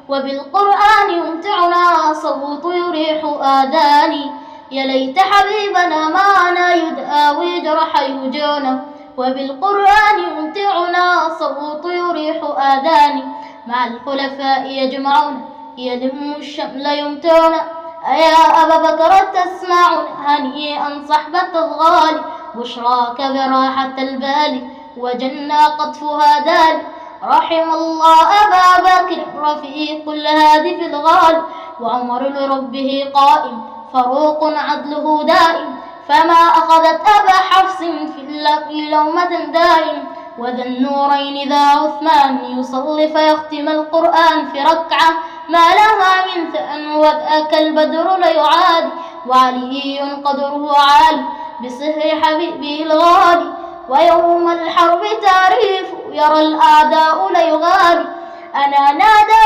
وبالقرآن يمتعنا صوت يريح آذاني. يا ليت حبيبنا معنا يداوي جرح يوجعنا، وبالقرآن يمتعنا صوت يريح آذاني. مع الخلفاء يجمعنا يلم الشمل يمتعنا. أيا أبا بكر تسمعنا هنيئا صحبة الغالي، بشراك براحة البال وجنى قطفها دال. رحم الله أبا بكر رفيق الهادي في الغال، وعمر لربه قائم فروق عدله دائم. فما أخذت أبا حفص في اللقي لومة دائم، وذا النورين ذا عثمان يصلي فيختم القرآن في ركعة. ما لها من ثأن وذاك البدر ليعادي، وعلي قدره عالي بصهر حبيبه الغالي. ويوم الحرب تعريف يرى الأعداء ليغالي. أنا نادى